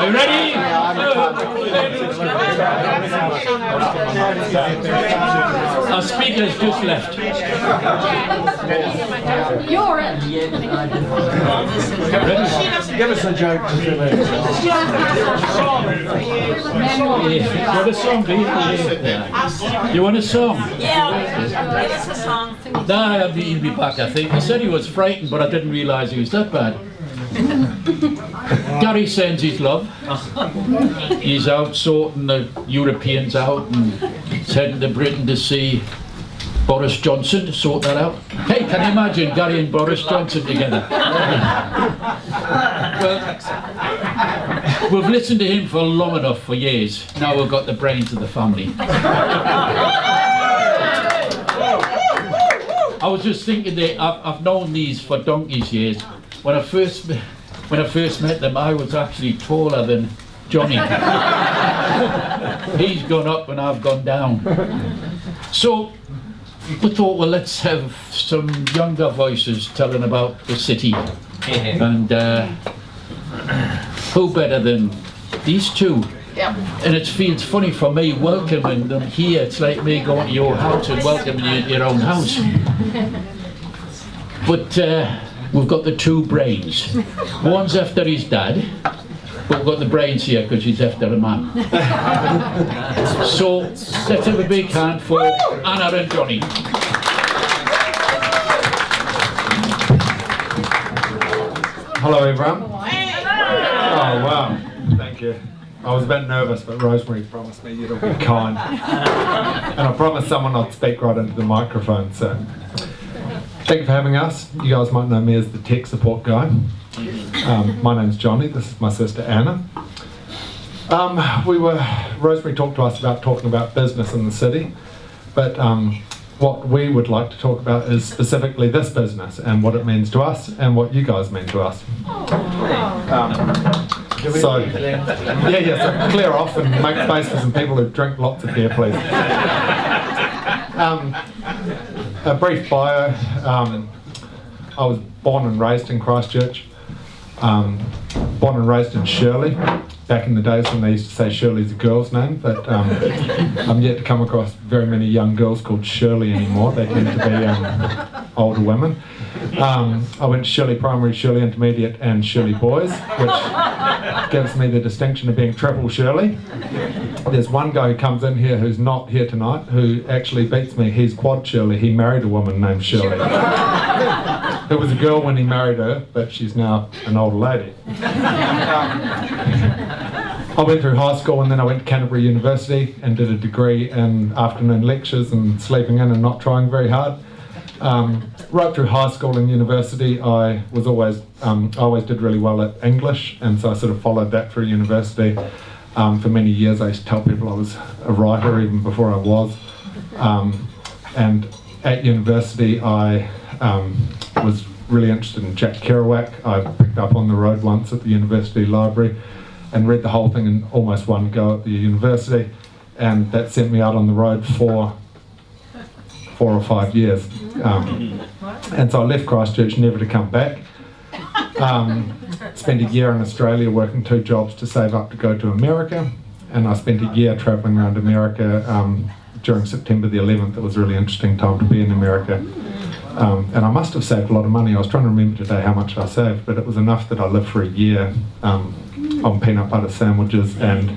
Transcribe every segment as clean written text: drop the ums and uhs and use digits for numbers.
Are you ready? Our speaker has just left. You're it. Give us a joke. What a song, do you? You want a song? Yeah, give us a song. Nah, he'll be back, I think. He said he was frightened, but I didn't realise he was that bad. Gary sends his love. He's out sorting the Europeans out and he's heading to Britain to see Boris Johnson to sort that out. Hey, can you imagine Gary and Boris Johnson together? Well, we've listened to him for long enough, for years. Now we've got the brains of the family. I was just thinking that I've known these for donkey's years. When I first met them, I was actually taller than Jonny. He's gone up and I've gone down. So we thought, well, let's have some younger voices telling about the city. And who better than these two? Yep. And it feels funny for me welcoming them here. It's like me going to your house and welcoming you to your own house. But we've got the two brains. One's after his dad, but we've got the brains here because he's after a man. So let's have a big hand for Anna and Jonny. Hello everyone. Oh wow, thank you. I was a bit nervous, but Rosemary promised me you'd all be kind. And I promised someone I'd speak right into the microphone, so thank you for having us. You guys might know me as the tech support guy. My name's Jonny, this is my sister Anna. Rosemary talked to us about talking about business in the city, but what we would like to talk about is specifically this business and what it means to us and what you guys mean to us. So clear off and make space for some people who drink lots of beer, please. A brief bio. I was born and raised in Christchurch. Born and raised in Shirley. Back in the days when they used to say Shirley's a girl's name, but I'm yet to come across very many young girls called Shirley anymore. They tend to be older women. I went to Shirley Primary, Shirley Intermediate and Shirley Boys, which gives me the distinction of being triple Shirley. There's one guy who comes in here who's not here tonight who actually beats me. He's quad Shirley. He married a woman named Shirley. It was a girl when he married her, but she's now an older lady. I went through high school and then I went to Canterbury University and did a degree in afternoon lectures and sleeping in and not trying very hard. Right through high school and university, I always did really well at English, and so I sort of followed that through university. For many years I used to tell people I was a writer even before I was. And at university I was really interested in Jack Kerouac. I picked up on the road once at the university library and read the whole thing in almost one go at the university, and that sent me out on the road for 4 or 5 years. And so I left Christchurch never to come back. Spent a year in Australia working 2 jobs to save up to go to America, and I spent a year travelling around America during September the 11th. It was a really interesting time to be in America. And I must have saved a lot of money. I was trying to remember today how much I saved, but it was enough that I lived for a year on peanut butter sandwiches, and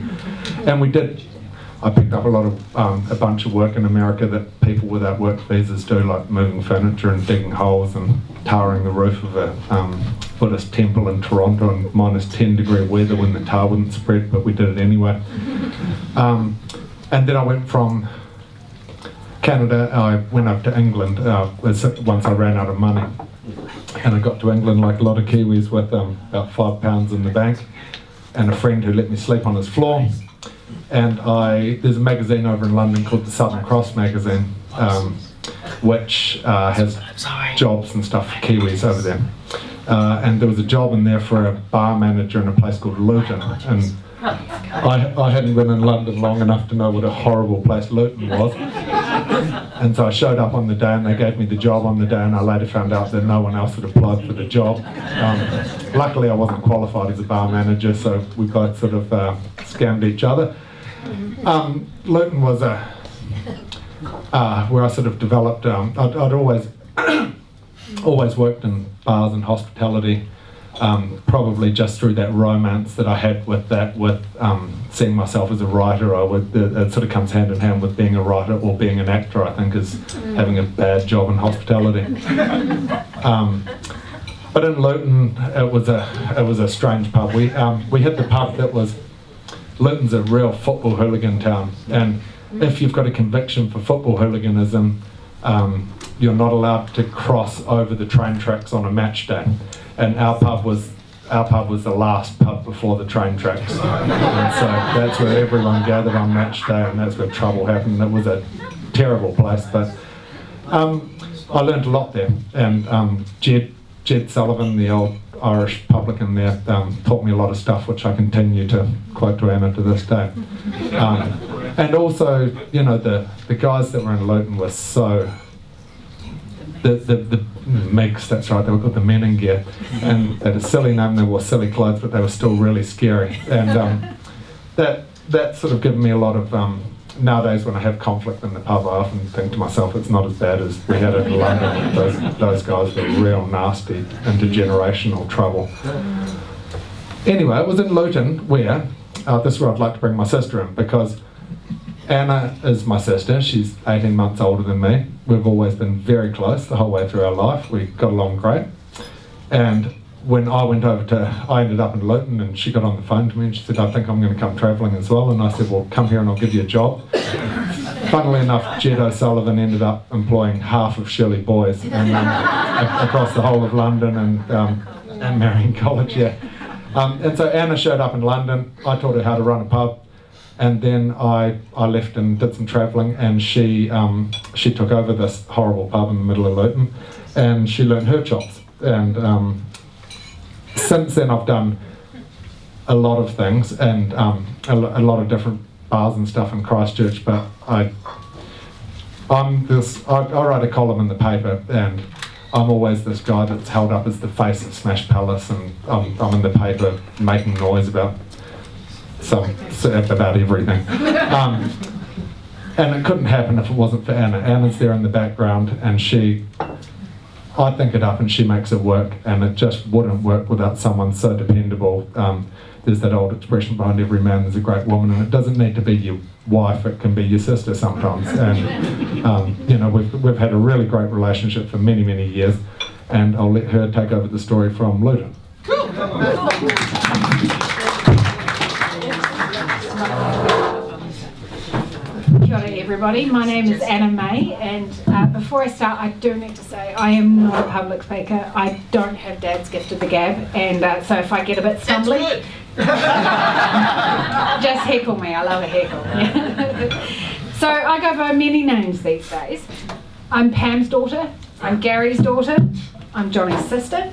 I picked up a bunch of work in America that people without work visas do, like moving furniture and digging holes and tarring the roof of a Buddhist temple in Toronto in minus 10 degree weather when the tar wouldn't spread, but we did it anyway. And then I went from Canada, I went up to England once I ran out of money. And I got to England like a lot of Kiwis with about £5 in the bank and a friend who let me sleep on his floor. And there's a magazine over in London called the Southern Cross magazine, which has jobs and stuff for Kiwis over there. And there was a job in there for a bar manager in a place called Luton. And I hadn't been in London long enough to know what a horrible place Luton was. And so I showed up on the day and they gave me the job on the day, and I later found out that no one else had applied for the job. Luckily I wasn't qualified as a bar manager, so we both sort of scammed each other. Luton was where I sort of developed, I'd always always worked in bars and hospitality, probably just through that romance that I had with seeing myself as a writer. It sort of comes hand in hand with being a writer or being an actor, I think, is having a bad job in hospitality. But in Luton, it was a strange pub. We hit the pub that was, Luton's a real football hooligan town, and if you've got a conviction for football hooliganism, you're not allowed to cross over the train tracks on a match day. And our pub was the last pub before the train tracks. And so that's where everyone gathered on match day, and that's where trouble happened. It was a terrible place, but I learned a lot there. And Jed Sullivan, the old Irish publican there, taught me a lot of stuff which I continue to quote to Anna to this day. And also, you know, the guys that were in Luton were so... The Megs, that's right, they were called the men in gear, and they had a silly name, they wore silly clothes, but they were still really scary. And that sort of given me a lot of, nowadays when I have conflict in the pub, I often think to myself, it's not as bad as we had it in London. Those guys were real nasty, intergenerational trouble. Anyway, it was in Luton where, this is where I'd like to bring my sister in, because Anna is my sister. She's 18 months older than me. We've always been very close the whole way through our life. We got along great. And when I ended up in Luton, and she got on the phone to me and she said, I think I'm going to come travelling as well. And I said, well, come here and I'll give you a job. Funnily enough, Jed O'Sullivan ended up employing half of Shirley boys and, across the whole of London and Marion College, yeah. And so Anna showed up in London. I taught her how to run a pub. And then I left and did some travelling, and she took over this horrible pub in the middle of Luton, and she learned her chops. And since then I've done a lot of things, and a lot of different bars and stuff in Christchurch. But I write a column in the paper, and I'm always this guy that's held up as the face of Smash Palace, and I'm in the paper making noise about everything. And it couldn't happen if it wasn't for Anna. Anna's there in the background, and I think it up and she makes it work, and it just wouldn't work without someone so dependable. There's that old expression, behind every man there's a great woman, and it doesn't need to be your wife, it can be your sister sometimes. And you know, we've had a really great relationship for many, many years, and I'll let her take over the story from Luton. Kia ora everybody, my name is Anna May, and before I start I do need to say I am not a public speaker. I don't have Dad's gift of the gab, and so if I get a bit stumbly, just heckle me, I love a heckle. So I go by many names these days. I'm Pam's daughter, I'm Gary's daughter, I'm Jonny's sister,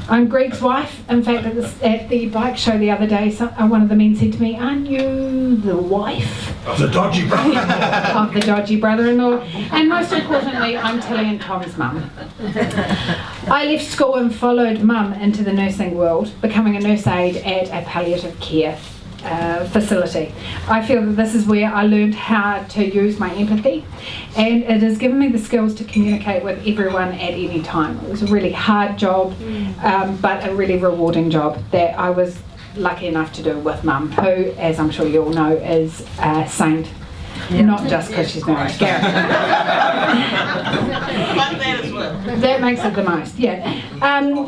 I'm Greg's wife. In fact, at the bike show the other day, one of the men said to me, aren't you the wife of the dodgy brother-in-law? Of the dodgy brother-in-law. And most importantly, I'm Tilly and Tom's mum. I left school and followed mum into the nursing world, becoming a nurse aide at a palliative care facility. I feel that this is where I learned how to use my empathy, and it has given me the skills to communicate with everyone at any time. It was a really hard job, but a really rewarding job that I was lucky enough to do with mum, who, as I'm sure you all know, is a saint. Not just because she's married to Gary. That makes it the most, yeah.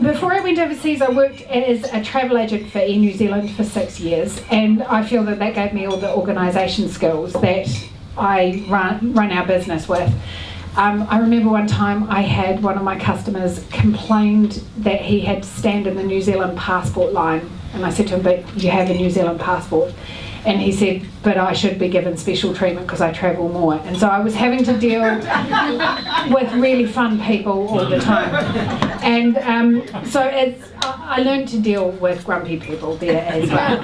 Before I went overseas, I worked as a travel agent for Air New Zealand for 6 years, and I feel that that gave me all the organisation skills that I run our business with. I remember one time I had one of my customers complained that he had to stand in the New Zealand passport line, and I said to him, but you have a New Zealand passport. And he said, but I should be given special treatment because I travel more. And so I was having to deal with really fun people all the time. And so I learned to deal with grumpy people there as well.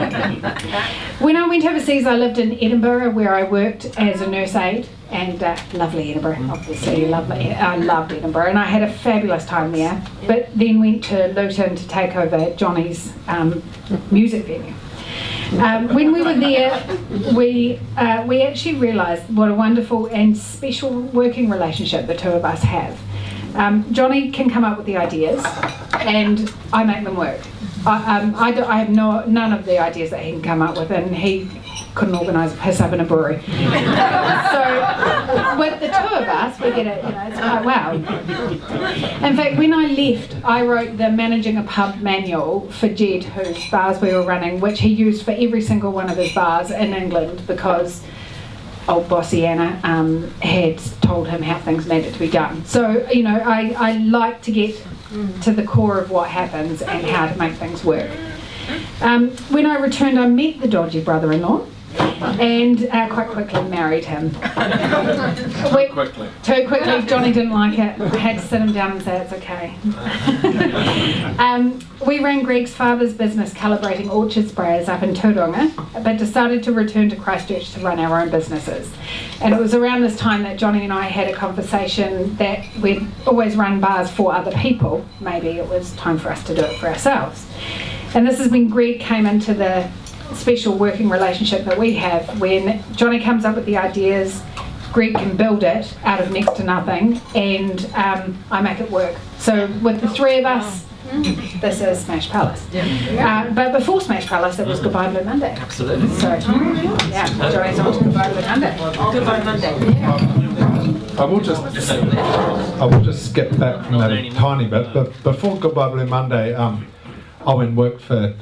When I went overseas, I lived in Edinburgh, where I worked as a nurse aide. and lovely Edinburgh, obviously, lovely. I loved Edinburgh, and I had a fabulous time there. But then went to Luton to take over Jonny's music venue. When we were there, we actually realised what a wonderful and special working relationship the two of us have. Jonny can come up with the ideas, and I make them work. I have none of the ideas that he can come up with, and he couldn't organise a piss up in a brewery. So with the two of us, we get it. It's quite wow. In fact, when I left, I wrote the managing a pub manual for Jed, whose bars we were running, which he used for every single one of his bars in England because old bossy Anna had told him how things needed to be done. So, I like to get to the core of what happens and how to make things work. When I returned, I met the dodgy brother-in-law and quite quickly married him. Too quickly. Jonny didn't like it. I had to sit him down and say it's okay. We ran Greg's father's business calibrating orchard sprayers up in Tauranga, but decided to return to Christchurch to run our own businesses. And it was around this time that Jonny and I had a conversation that we'd always run bars for other people. Maybe it was time for us to do it for ourselves. And this is when Greg came into the special working relationship that we have. When Jonny comes up with the ideas, Greg can build it out of next to nothing, and I make it work. So with the three of us, this is Smash Palace. But before Smash Palace, it was Goodbye Blue Monday. Absolutely. So yeah, Jonny's on to Goodbye Blue Monday. Goodbye Monday. I will just skip back from that a tiny bit. But before Goodbye Blue Monday, I went and worked for.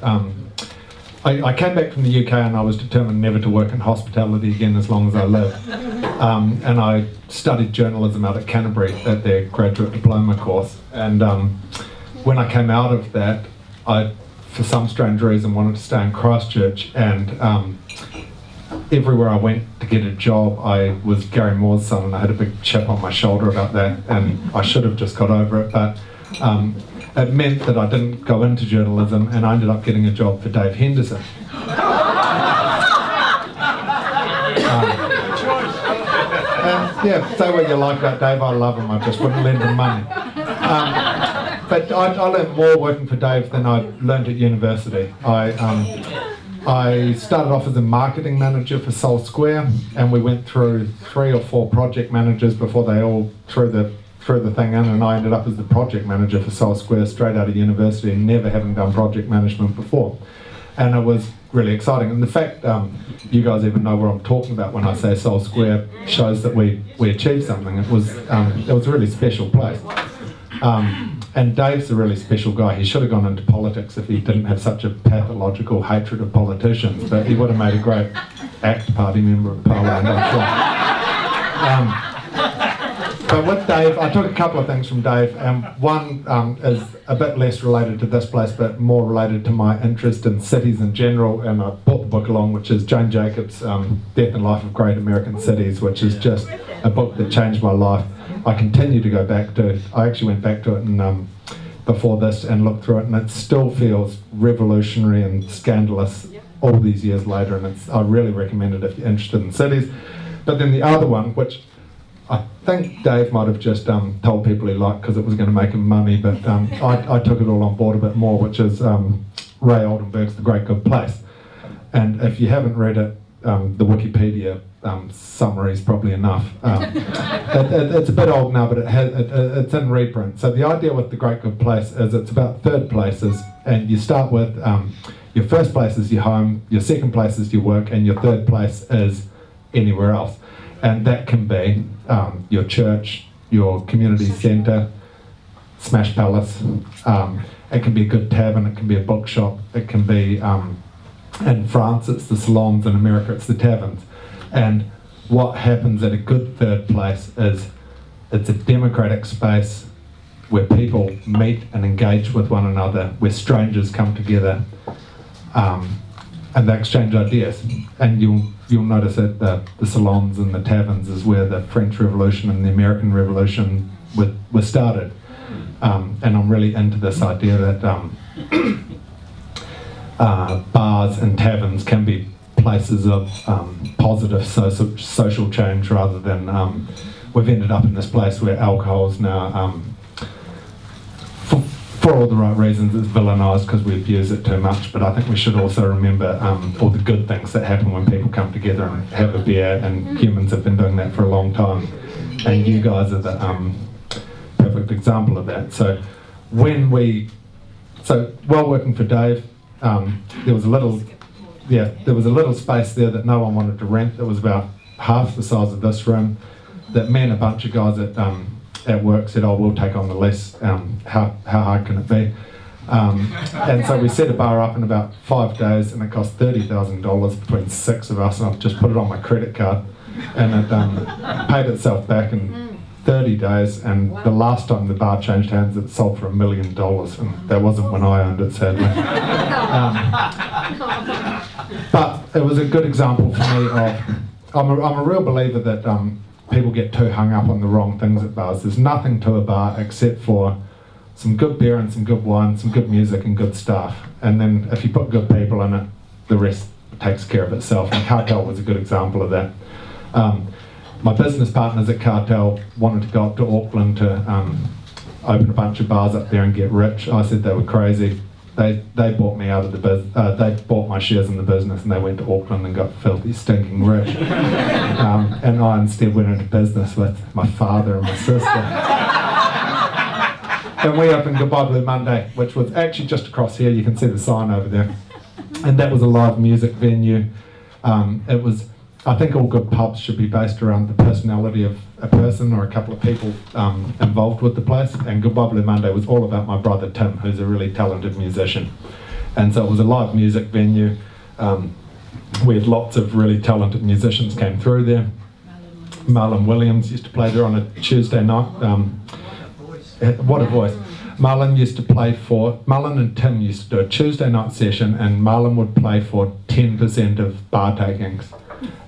I came back from the UK and I was determined never to work in hospitality again as long as I lived. And I studied journalism out at Canterbury at their graduate diploma course. And when I came out of that, I, for some strange reason, wanted to stay in Christchurch. And everywhere I went to get a job, I was Gary Moore's son, and I had a big chip on my shoulder about that. And I should have just got over it, but it meant that I didn't go into journalism, and I ended up getting a job for Dave Henderson. Say what you like about Dave, I love him, I just wouldn't lend him money. But I learned more working for Dave than I learned at university. I started off as a marketing manager for Soul Square, and we went through 3 or 4 project managers before they all threw the thing in, and I ended up as the project manager for Soul Square straight out of university, never having done project management before. And it was really exciting. And the fact you guys even know what I'm talking about when I say Soul Square shows that we achieved something. It was a really special place. And Dave's a really special guy. He should have gone into politics if he didn't have such a pathological hatred of politicians, but he would have made a great ACT Party member of Parliament, I'm sure. But with Dave, I took a couple of things from Dave, and one is a bit less related to this place, but more related to my interest in cities in general, and I brought the book along, which is Jane Jacobs' Death and Life of Great American Cities, which is just a book that changed my life. I continue to go back to it. I actually went back to it before this and looked through it, and it still feels revolutionary and scandalous all these years later, and I really recommend it if you're interested in cities. But then the other one, which I think Dave might have just told people he liked because it was going to make him money, but I took it all on board a bit more, which is Ray Oldenburg's The Great Good Place. And if you haven't read it, the Wikipedia summary is probably enough. It's a bit old now, but it's in reprint. So the idea with The Great Good Place is it's about third places, and you start with your first place is your home, your second place is your work, and your third place is anywhere else. And that can be your church, your community centre, Smash Palace. It can be a good tavern, it can be a bookshop, it can be, in France it's the salons, in America it's the taverns. And what happens at a good third place is it's a democratic space where people meet and engage with one another, where strangers come together and they exchange ideas. And you'll notice that the salons and the taverns is where the French Revolution and the American Revolution were started. And I'm really into this idea that bars and taverns can be places of positive social change rather than we've ended up in this place where alcohol's now, for all the right reasons, it's villainised because we abuse it too much. But I think we should also remember all the good things that happen when people come together and have a beer, and humans have been doing that for a long time. And you guys are the perfect example of that. So while working for Dave, there was a little space there that no one wanted to rent. That was about half the size of this room. That me and a bunch of guys at work said, "Oh, we'll take on the lease. How hard can it be?" And so we set a bar up in about 5 days, and it cost $30,000 between 6 of us. And I've just put it on my credit card, and it paid itself back in 30 days. And the last time the bar changed hands, it sold for $1 million, and that wasn't when I owned it, sadly. But it was a good example for me of I'm a real believer that people get too hung up on the wrong things at bars. There's nothing to a bar except for some good beer and some good wine, some good music and good staff. And then if you put good people in it, the rest takes care of itself. And Cartel was a good example of that. My business partners at Cartel wanted to go up to Auckland to open a bunch of bars up there and get rich. I said they were crazy. They bought me out of the business. They bought my shares in the business, and they went to Auckland and got filthy, stinking rich. And I instead went into business with my father and my sister. And we opened Goodbye Blue Monday, which was actually just across here. You can see the sign over there. And that was a live music venue. It was, I think all good pubs should be based around the personality of a person or a couple of people involved with the place. And Goodbye Blue Monday was all about my brother Tim, who's a really talented musician. And so it was a live music venue. We had lots of really talented musicians came through there. Marlon Williams used to play there on a Tuesday night. What a voice. Marlon and Tim used to do a Tuesday night session, and Marlon would play for 10% of bar takings.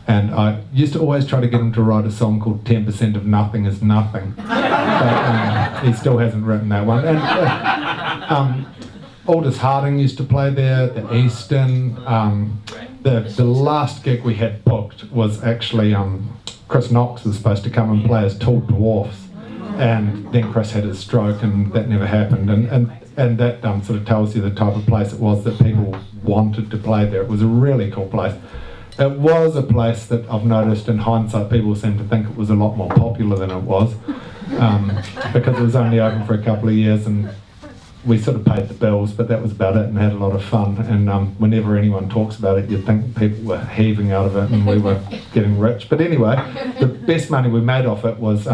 And I used to always try to get him to write a song called 10% of Nothing is Nothing. But he still hasn't written that one. And Aldous Harding used to play there, the Eastern. The last gig we had booked was actually Chris Knox was supposed to come and play as Tall Dwarfs. And then Chris had his stroke, and that never happened. And that sort of tells you the type of place it was that people wanted to play there. It was a really cool place. It was a place that I've noticed in hindsight people seem to think it was a lot more popular than it was, because it was only open for a couple of years, and we sort of paid the bills, but that was about it, and had a lot of fun. And whenever anyone talks about it, you'd think people were heaving out of it and we were getting rich. But anyway, the best money we made off it was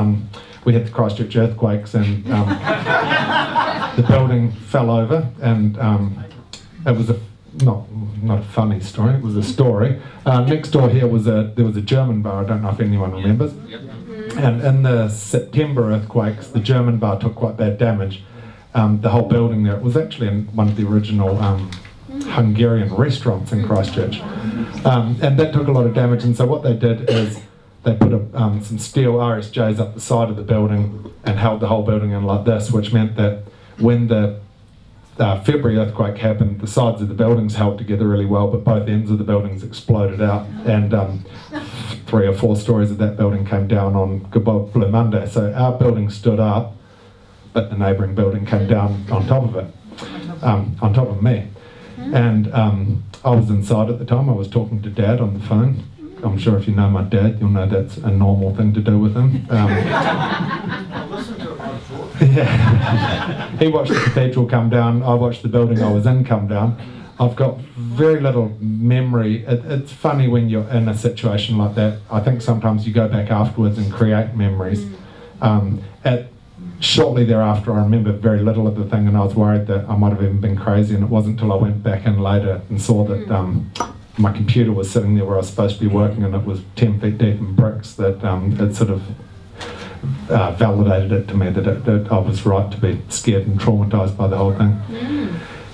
we had the Christchurch earthquakes, and the building fell over, and it was not a funny story, it was a story. Next door here there was a German bar, I don't know if anyone remembers. And in the September earthquakes, the German bar took quite bad damage. The whole building there, it was actually in one of the original Hungarian restaurants in Christchurch. And that took a lot of damage, and so what they did is they put some steel RSJs up the side of the building and held the whole building in like this, which meant that when the February earthquake happened, the sides of the buildings held together really well, but both ends of the buildings exploded out, and 3 or 4 stories of that building came down on Goodbye Blue Monday. So our building stood up, but the neighbouring building came down on top of it, on top of me. And I was inside at the time. I was talking to Dad on the phone. I'm sure if you know my dad, you'll know that's a normal thing to do with him. Yeah. He watched the cathedral come down, I watched the building I was in come down. I've got very little memory. It's funny when you're in a situation like that. I think sometimes you go back afterwards and create memories. Shortly thereafter, I remember very little of the thing, and I was worried that I might have even been crazy, and it wasn't until I went back in later and saw that my computer was sitting there where I was supposed to be working, and it was 10 feet deep in bricks, that it sort of validated it to me that I was right to be scared and traumatised by the whole thing.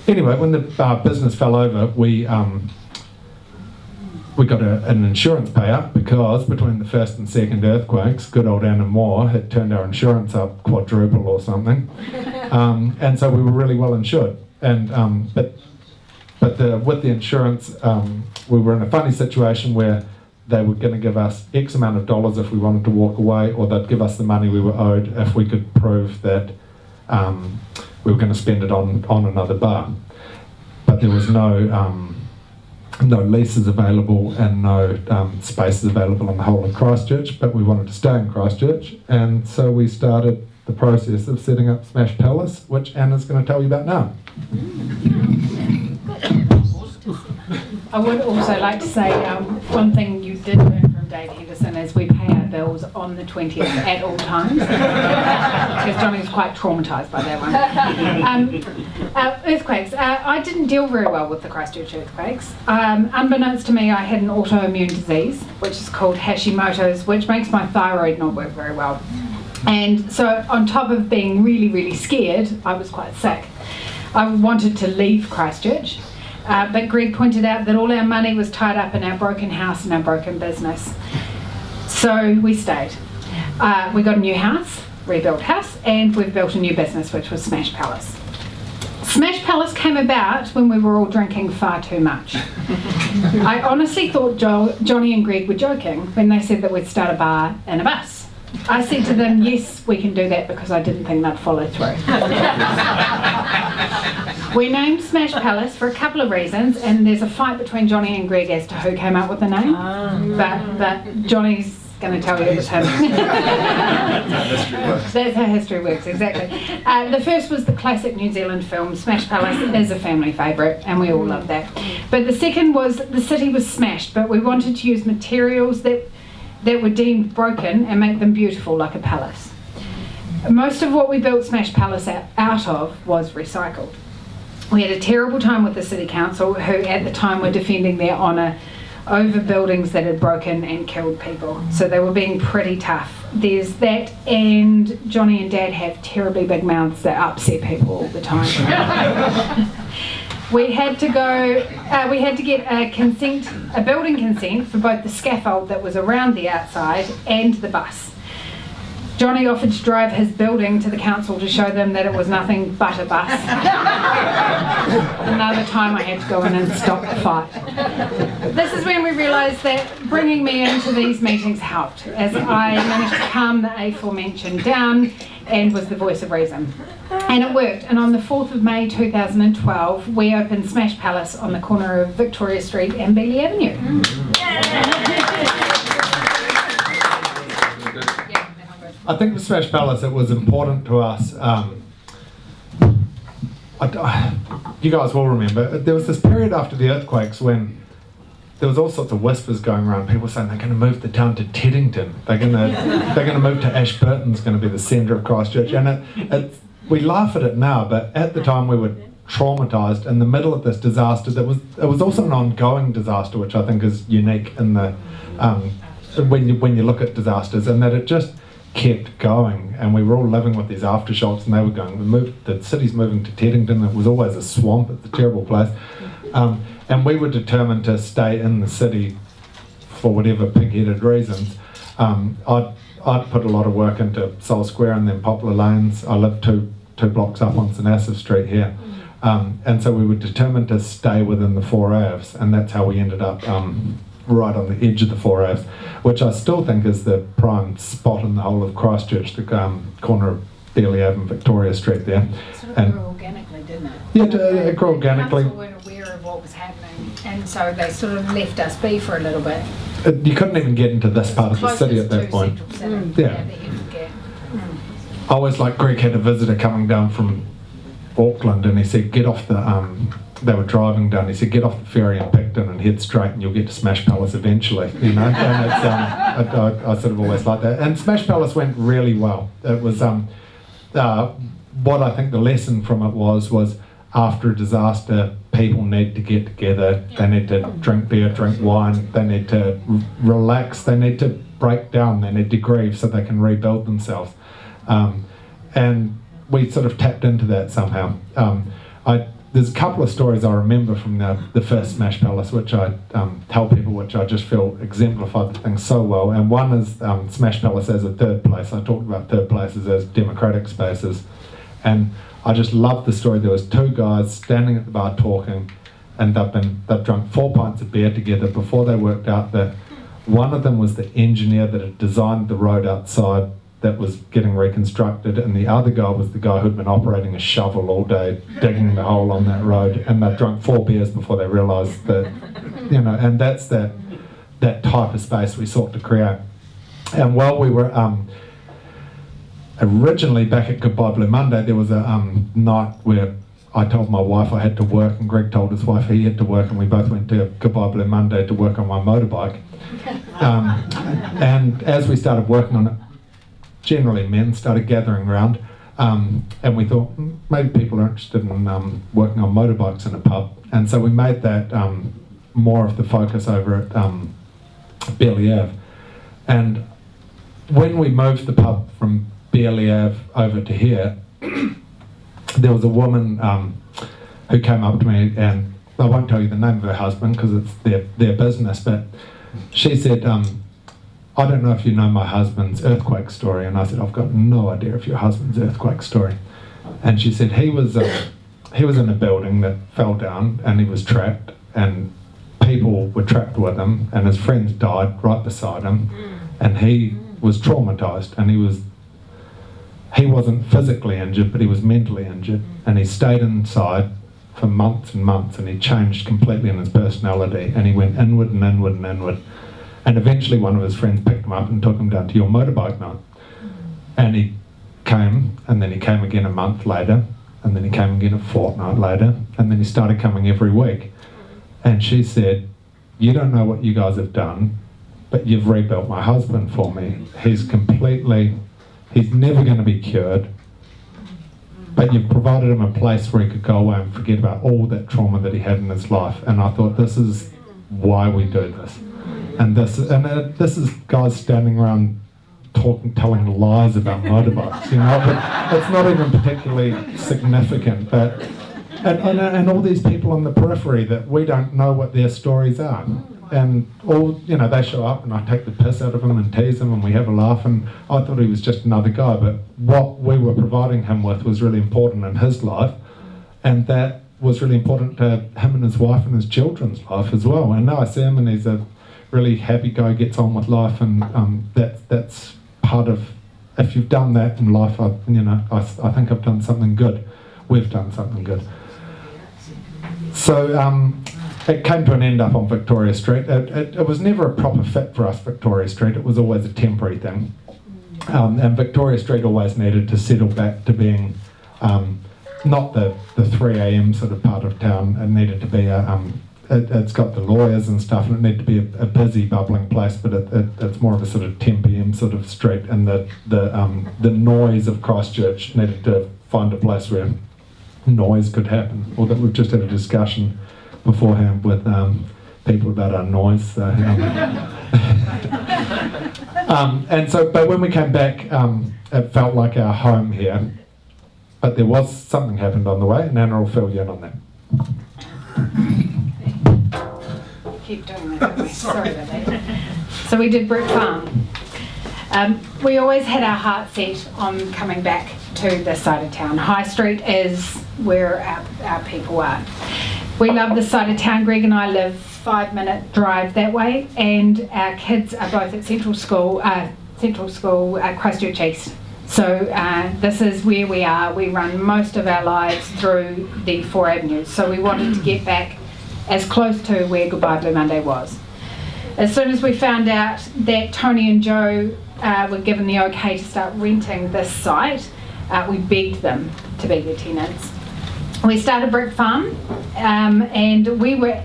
Anyway, when the business fell over, we got an insurance payout, because between the first and second earthquakes, good old Anna Moore had turned our insurance up quadruple or something. And so we were really well insured. And but But with the insurance, we were in a funny situation where they were going to give us X amount of dollars if we wanted to walk away, or they'd give us the money we were owed if we could prove that we were going to spend it on another bar. But there was no leases available and no spaces available in the whole of Christchurch, but we wanted to stay in Christchurch, and so we started the process of setting up Smash Palace, which Anna's going to tell you about now. I would also like to say one thing you did learn from Dave Henderson is we pay our bills on the 20th at all times, because Johnny was quite traumatised by that one. Earthquakes. I didn't deal very well with the Christchurch earthquakes. Unbeknownst to me, I had an autoimmune disease, which is called Hashimoto's, which makes my thyroid not work very well. And so on top of being really, really scared, I was quite sick. I wanted to leave Christchurch. But Greg pointed out that all our money was tied up in our broken house and our broken business. So we stayed. We got a new house, rebuilt house, and we've built a new business, which was Smash Palace. Smash Palace came about when we were all drinking far too much. I honestly thought Jonny and Greg were joking when they said that we'd start a bar and a bus. I said to them, yes, we can do that, because I didn't think they'd follow through. We named Smash Palace for a couple of reasons, and there's a fight between Jonny and Greg as to who came up with the name. But Johnny's going to tell you it was him. That's how history works, exactly. The first was the classic New Zealand film, Smash Palace is a family favourite, and we all love that. But the second was the city was smashed, but we wanted to use materials that were deemed broken and make them beautiful like a palace. Most of what we built Smash Palace out of was recycled. We had a terrible time with the City Council, who at the time were defending their honour over buildings that had broken and killed people. So they were being pretty tough. There's that, and Jonny and Dad have terribly big mouths that upset people all the time. We had to get a building consent for both the scaffold that was around the outside and the bus. Jonny offered to drive his building to the council to show them that it was nothing but a bus. Another time I had to go in and stop the fight. This is when we realised that bringing me into these meetings helped, as I managed to calm the aforementioned down and was the voice of reason. And it worked, and on the 4th of May 2012 we opened Smash Palace on the corner of Victoria Street and Beeley Avenue. I think with Smash Palace it was important to us, you guys will remember, there was this period after the earthquakes when there was all sorts of whispers going around, people saying they're going to move the town to Teddington, they're going to move to Ashburton's going to be the centre of Christchurch, and we laugh at it now, but at the time we were traumatised in the middle of this disaster. It was also an ongoing disaster, which I think is unique in the when you look at disasters, and that it just kept going, and we were all living with these aftershocks, and they were going, the city's moving to Teddington. It was always a swamp, it's a terrible place, and we were determined to stay in the city for whatever pig-headed reasons. I'd put a lot of work into Sol Square and then Poplar Lanes. I lived two blocks up on St Asaph Street here, and so we were determined to stay within the 4 Aves, and that's how we ended up right on the edge of the 4 Aves, which I still think is the prime spot in the whole of Christchurch, the corner of Beeley Ave and Victoria Street there. Sort of grew organically, didn't it? Yeah, it grew organically. The council weren't aware of what was happening, and so they sort of left us be for a little bit. You couldn't even get into this part of the city at that point. Yeah. I always like Greg had a visitor coming down from Auckland, and he said, get off the they were driving down, he said, get off the ferry in Picton and head straight and you'll get to Smash Palace eventually, you know. And it's, I sort of always like that. And Smash Palace went really well. It was, what I think the lesson from it was after a disaster, people need to get together, they need to drink beer, drink wine, they need to relax, they need to break down, they need to grieve so they can rebuild themselves. And we sort of tapped into that somehow. There's a couple of stories I remember from the first Smash Palace, which I tell people, which I just feel exemplify the thing so well. And one is Smash Palace as a third place. I talked about third places as democratic spaces. And I just love the story. There was two guys standing at the bar talking. and they'd drunk 4 pints of beer together before they worked out that one of them was the engineer that had designed the road outside that was getting reconstructed, and the other guy was the guy who'd been operating a shovel all day digging the hole on that road, and they'd drunk 4 beers before they realised that, and that's that type of space we sought to create. And while we were originally back at Goodbye Blue Monday, there was a night where I told my wife I had to work, and Greg told his wife he had to work, and we both went to Goodbye Blue Monday to work on my motorbike. And as we started working on it, generally men started gathering around, and we thought maybe people are interested in working on motorbikes in a pub, and so we made that more of the focus over at Bearley Ave. And when we moved the pub from Bearley Ave over to here, there was a woman who came up to me, and I won't tell you the name of her husband because it's their business, but she said, I don't know if you know my husband's earthquake story. And I said, I've got no idea of your husband's earthquake story. And she said he was in a building that fell down, and he was trapped, and people were trapped with him, and his friends died right beside him, and he was traumatized, and he wasn't physically injured, but he was mentally injured, and he stayed inside for months and months, and he changed completely in his personality, and he went inward and inward and inward. And eventually one of his friends picked him up and took him down to your motorbike night. And he came, and then he came again a month later, and then he came again a fortnight later, and then he started coming every week. And she said, you don't know what you guys have done, but you've rebuilt my husband for me. He's never going to be cured, but you've provided him a place where he could go away and forget about all that trauma that he had in his life. And I thought, this is why we do this. And this is guys standing around telling lies about motorbikes, but it's not even particularly significant. But and all these people on the periphery that we don't know what their stories are, and all they show up, and I take the piss out of them and tease them, and we have a laugh. And I thought he was just another guy, but what we were providing him with was really important in his life, and that was really important to him and his wife and his children's life as well. And now I see him, and he's a really happy guy, gets on with life, and that's part of, if you've done that in life, I think I've done something good. We've done something good. So it came to an end up on Victoria Street. It was never a proper fit for us, Victoria Street. It was always a temporary thing. And Victoria Street always needed to settle back to being not the 3 a.m. sort of part of town. It needed to be it's got the lawyers and stuff, and it needed to be a busy, bubbling place, but it's more of a sort of 10 p.m. sort of street, and the noise of Christchurch needed to find a place where noise could happen. Or that we've just had a discussion beforehand with people about our noise. So, and so, but when we came back, it felt like our home here. But there was something happened on the way, and Anna will fill you in on that. Keep doing that, don't we? Sorry about that. So we did Brick Farm. We always had our heart set on coming back to this side of town. High Street is where our people are. We love this side of town. Greg and I live 5-minute drive that way, and our kids are both at Central School, Christchurch East. So this is where we are. We run most of our lives through the 4 avenues. So we wanted to get back as close to where Goodbye Blue Monday was. As soon as we found out that Tony and Joe were given the okay to start renting this site, we begged them to be the tenants. We started Brick Farm, and we were,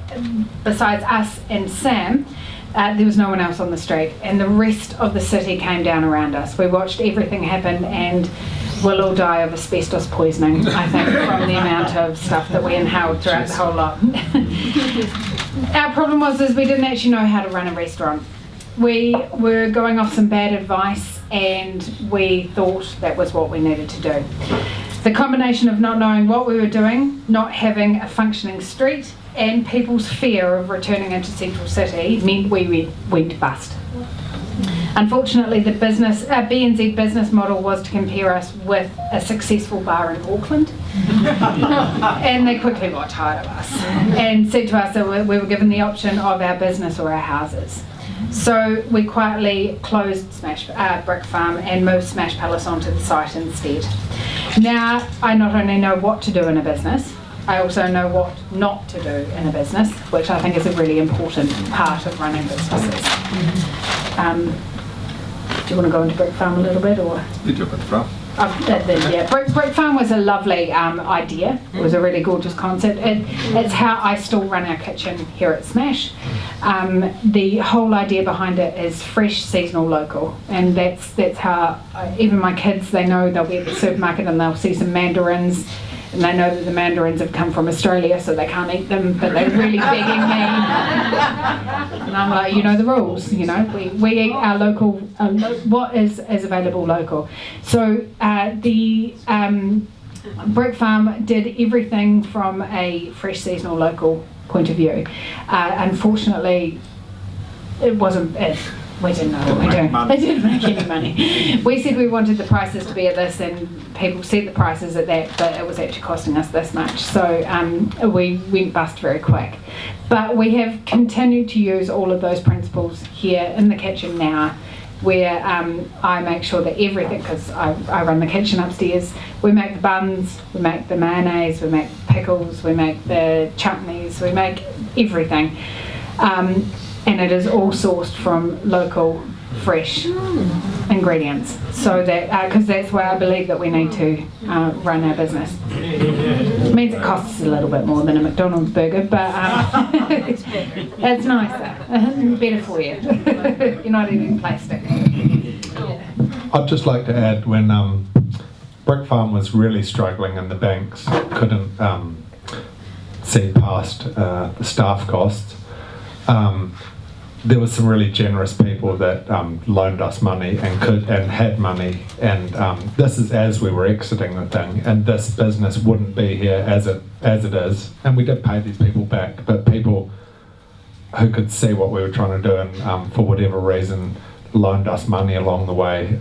besides us and Sam, there was no one else on the street, and the rest of the city came down around us. We watched everything happen, and we'll all die of asbestos poisoning, I think, from the amount of stuff that we inhaled throughout the whole lot. Our problem was we didn't actually know how to run a restaurant. We were going off some bad advice, and we thought that was what we needed to do. The combination of not knowing what we were doing, not having a functioning street, and people's fear of returning into Central City meant we went bust. Unfortunately, the BNZ business model was to compare us with a successful bar in Auckland, and they quickly got tired of us and said to us that we were given the option of our business or our houses. So we quietly closed Brick Farm and moved Smash Palace onto the site instead. Now I not only know what to do in a business, I also know what not to do in a business, which I think is a really important part of running businesses. Do you want to go into Brick Farm a little bit, or? You do Brick Farm. Yeah, Brick Farm was a lovely idea. It was a really gorgeous concept. It's how I still run our kitchen here at Smash. The whole idea behind it is fresh, seasonal, local, and that's how even my kids, they know they'll be at the supermarket and they'll see some mandarins, and they know that the mandarins have come from Australia, so they can't eat them, but they're really begging me. And I'm like, you know the rules, you know, we eat our local, what is available local. So the Brick Farm did everything from a fresh, seasonal, local point of view. Unfortunately, it wasn't it. We didn't know what we were doing. It didn't make any money. We said we wanted the prices to be at this, and people set the prices at that, but it was actually costing us this much. So we went bust very quick. But we have continued to use all of those principles here in the kitchen now, where I make sure that everything, because I run the kitchen upstairs, we make the buns, we make the mayonnaise, we make pickles, we make the chutneys, we make everything. And it is all sourced from local, fresh ingredients. So that, because that's where I believe that we need to run our business. It means it costs us a little bit more than a McDonald's burger, but it's nicer, better for you. You're not eating plastic. I'd just like to add, when Brick Farm was really struggling and the banks couldn't see past the staff costs, there were some really generous people that loaned us money and had money, and this is as we were exiting the thing, and this business wouldn't be here as it is, and we did pay these people back, but people who could see what we were trying to do and for whatever reason loaned us money along the way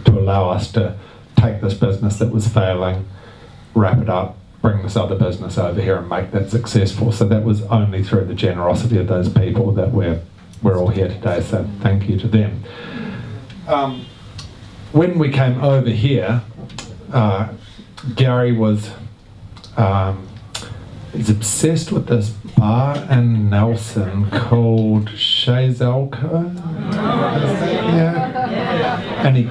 to allow us to take this business that was failing, wrap it up, bring this other business over here and make that successful. So that was only through the generosity of those people that we're all here today, so thank you to them. When we came over here, Gary was he's obsessed with this bar in Nelson called Shazelko. Yeah. And he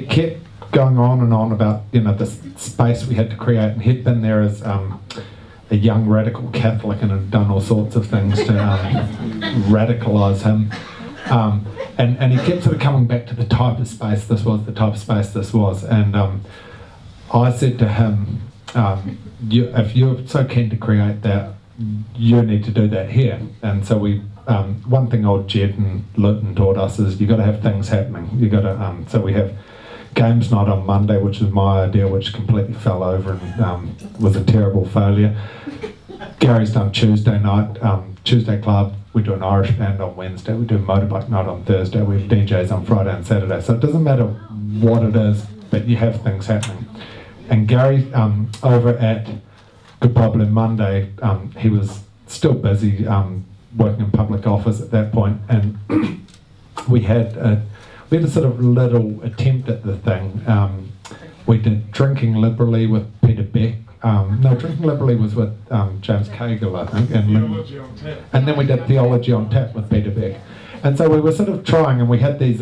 kept going on and on about, you know, the space we had to create, and he'd been there as a young radical Catholic and had done all sorts of things to radicalise him. And he kept sort of coming back to the type of space this was, and I said to him, if you're so keen to create that, you need to do that here. And so we, one thing old Jed and Luton taught us is you got to have things happening. You got to, so we have games night on Monday, which was my idea, which completely fell over and was a terrible failure. Gary's done Tuesday night, Tuesday club. We do an Irish band on Wednesday. We do motorbike night on Thursday. We have DJs on Friday and Saturday. So it doesn't matter what it is, but you have things happening. And Gary, over at Good Problem Monday, he was still busy working in public office at that point, and we had a sort of little attempt at the thing. We did Drinking Liberally with Peter Beck. No, Drinking Liberally was with James Cagle, I think. And then we did Theology on Tap with Peter Beck. And so we were sort of trying, and we had these,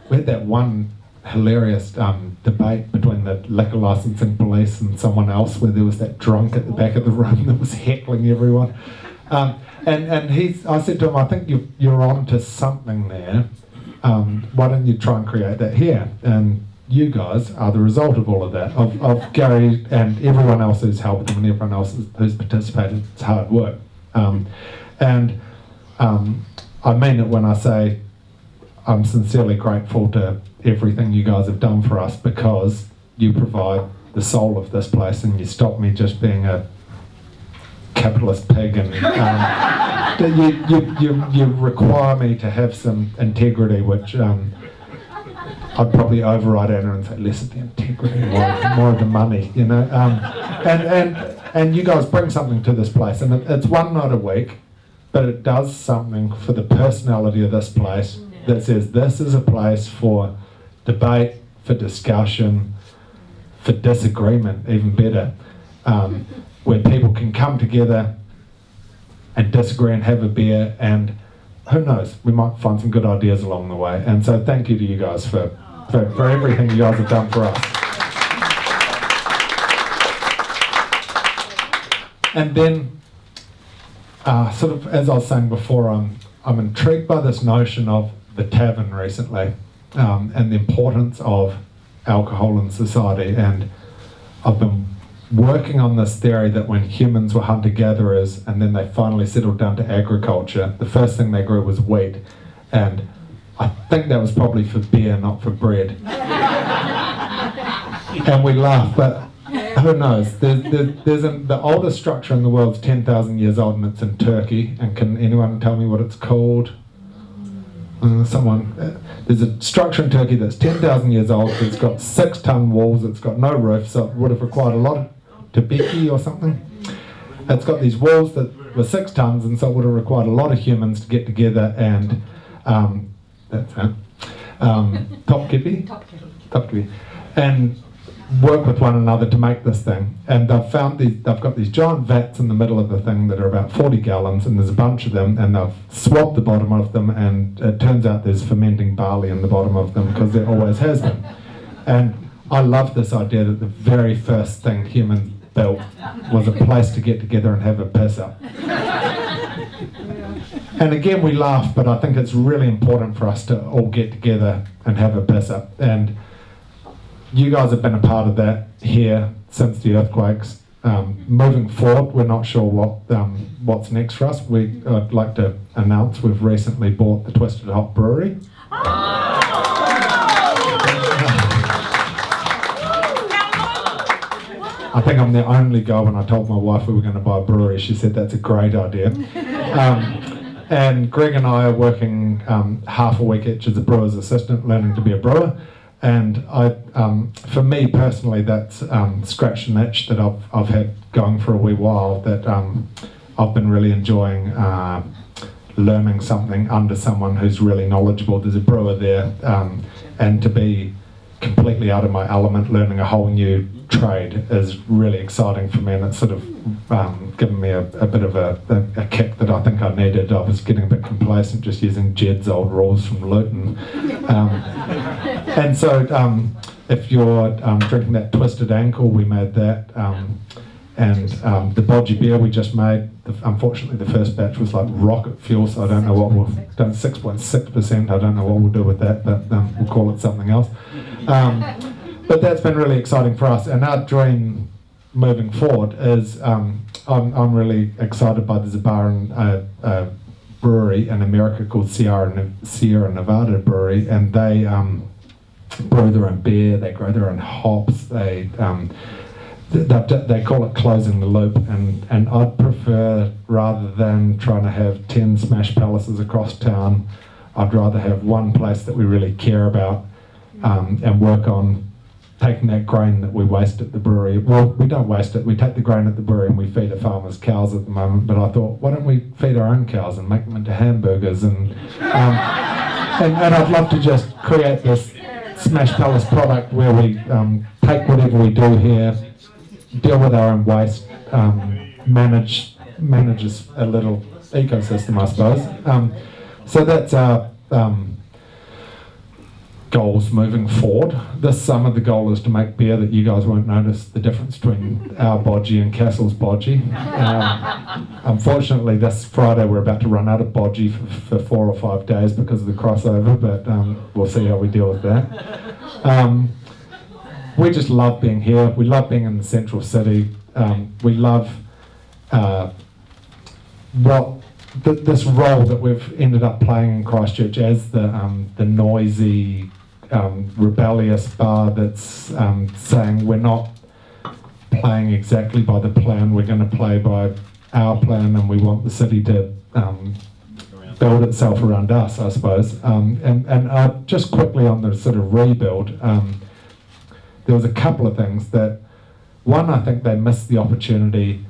we had that one hilarious debate between the liquor licensing police and someone else, where there was that drunk at the back of the room that was heckling everyone. And I said to him, I think you're on to something there. Why don't you try and create that here? And you guys are the result of all of that, of Gary and everyone else who's helped him and everyone else who's participated. It's hard work. I mean it when I say I'm sincerely grateful to everything you guys have done for us, because you provide the soul of this place and you stop me just being a capitalist pig and you require me to have some integrity, which I'd probably override Anna and say less of the integrity, more of the money, you know. And you guys bring something to this place, and it's one night a week, but it does something for the personality of this place that says this is a place for debate, for discussion, for disagreement, even better, where people can come together and disagree and have a beer, and who knows, we might find some good ideas along the way. And so thank you to you guys for everything you guys have done for us. And then, sort of as I was saying before, I'm intrigued by this notion of the tavern recently, and the importance of alcohol in society. And I've been working on this theory that when humans were hunter-gatherers and then they finally settled down to agriculture, the first thing they grew was wheat. And I think that was probably for beer, not for bread. And we laugh, but who knows? The oldest structure in the world is 10,000 years old, and it's in Turkey. And can anyone tell me what it's called? There's a structure in Turkey that's 10,000 years old. It's got 6-ton walls. It's got no roof, so it would have required a lot of tebeki or something. It's got these walls that were 6 tons, and so it would have required a lot of humans to get together and that's it. Topkipi, and work with one another to make this thing. And they've got these giant vats in the middle of the thing that are about 40 gallons, and there's a bunch of them, and they've swabbed the bottom of them, and it turns out there's fermenting barley in the bottom of them, because there always has been. And I love this idea that the very first thing humans built was a place to get together and have a piss up. And again, we laugh, but I think it's really important for us to all get together and have a piss up. And you guys have been a part of that here since the earthquakes. Moving forward, we're not sure what's next for us. I'd like to announce we've recently bought the Twisted Hop Brewery. I think I'm the only guy. When I told my wife we were going to buy a brewery, she said that's a great idea. And Greg and I are working half a week each as a brewer's assistant, learning to be a brewer. And for me personally, that's scratched an itch that I've had going for a wee while, that I've been really enjoying learning something under someone who's really knowledgeable. There's a brewer there, and to be completely out of my element, learning a whole new trade is really exciting for me, and it's sort of given me a bit of a kick that I think I needed. I was getting a bit complacent just using Jed's old rules from Luton. And so if you're drinking that Twisted Ankle, we made that, and the Bodgy beer we just made, unfortunately the first batch was like rocket fuel, so I don't know what we'll done, 6.6%, I don't know what we'll do with that, but we'll call it something else. But that's been really exciting for us, and our dream moving forward is, I'm really excited by there's a bar and a brewery in America called Sierra Nevada Brewery, and they brew their own beer, they grow their own hops, they call it closing the loop, and I'd prefer, rather than trying to have 10 smash palaces across town, I'd rather have one place that we really care about, and work on taking that grain that we waste at the brewery. Well, we don't waste it, we take the grain at the brewery and we feed a farmer's cows at the moment, but I thought, why don't we feed our own cows and make them into hamburgers, and I'd love to just create this Smash Palace product where we take whatever we do here, deal with our own waste, manage a little ecosystem, I suppose. So that's our goals moving forward. This summer the goal is to make beer that you guys won't notice the difference between our bodgy and Castle's bodgy. Unfortunately this Friday we're about to run out of bodgy for 4 or 5 days because of the crossover, but we'll see how we deal with that. We just love being here. We love being in the central city. We love this role that we've ended up playing in Christchurch as the noisy, rebellious bar that's saying we're not playing exactly by the plan, we're going to play by our plan, and we want the city to build itself around us, I suppose. And just quickly on the sort of rebuild, there was a couple of things that, one, I think they missed the opportunity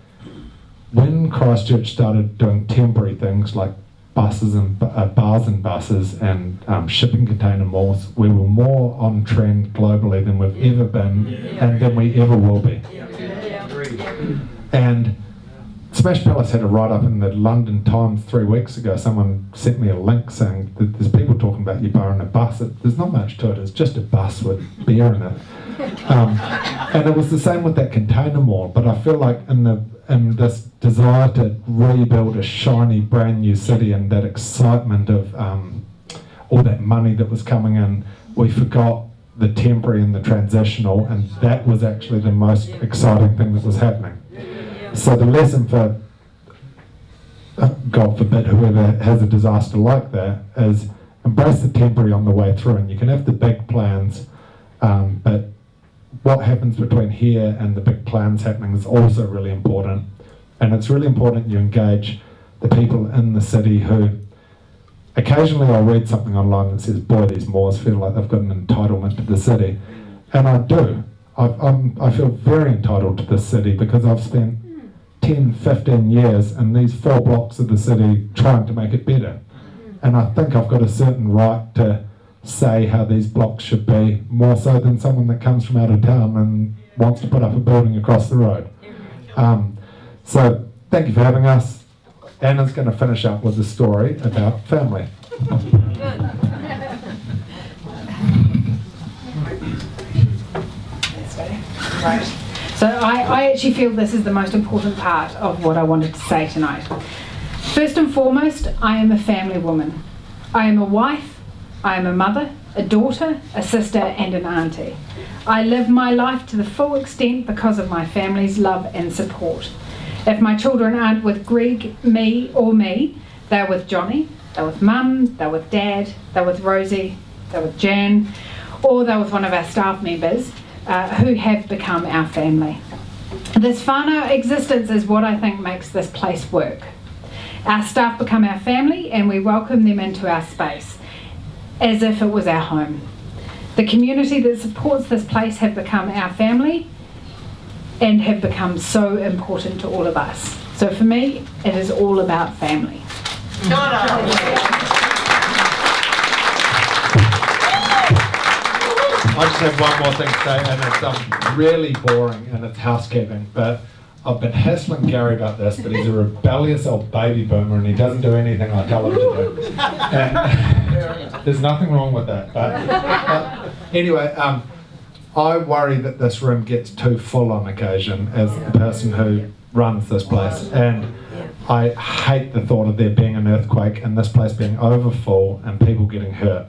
when Christchurch started doing temporary things like buses and bars and buses and shipping container malls. We were more on trend globally than we've ever been and than we ever will be. And Smash Palace had a write-up in the London Times 3 weeks ago. Someone sent me a link saying that there's people talking about you borrowing a bus. There's not much to it. It's just a bus with beer in it. And it was the same with that container mall. But I feel like in this desire to rebuild a shiny brand new city and that excitement of all that money that was coming in, we forgot the temporary and the transitional, and that was actually the most exciting thing that was happening. So the lesson for, God forbid, whoever has a disaster like that is embrace the temporary on the way through, and you can have the big plans, but what happens between here and the big plans happening is also really important. And it's really important you engage the people in the city who, occasionally I'll read something online that says, boy, these Moors feel like they've got an entitlement to the city. And I do. I feel very entitled to this city because I've spent 10, 15 years in these 4 blocks of the city trying to make it better. And I think I've got a certain right to say how these blocks should be, more so than someone that comes from out of town and wants to put up a building across the road. So thank you for having us. Anna's going to finish up with a story about family. Right. So I actually feel this is the most important part of what I wanted to say tonight. First and foremost, I am a family woman. I am a wife, I am a mother, a daughter, a sister and an auntie. I live my life to the full extent because of my family's love and support. If my children aren't with Greg, me, they're with Jonny, they're with Mum, they're with Dad, they're with Rosie, they're with Jan, or they're with one of our staff members who have become our family. This whānau existence is what I think makes this place work. Our staff become our family and we welcome them into our space as if it was our home. The community that supports this place have become our family and have become so important to all of us. So for me, it is all about family. I just have one more thing to say, and it's really boring and it's housekeeping, but I've been hassling Gary about this, but he's a rebellious old baby boomer and he doesn't do anything I tell him to do. And there's nothing wrong with that. But anyway, I worry that this room gets too full on occasion as the person who runs this place, and I hate the thought of there being an earthquake and this place being overfull and people getting hurt.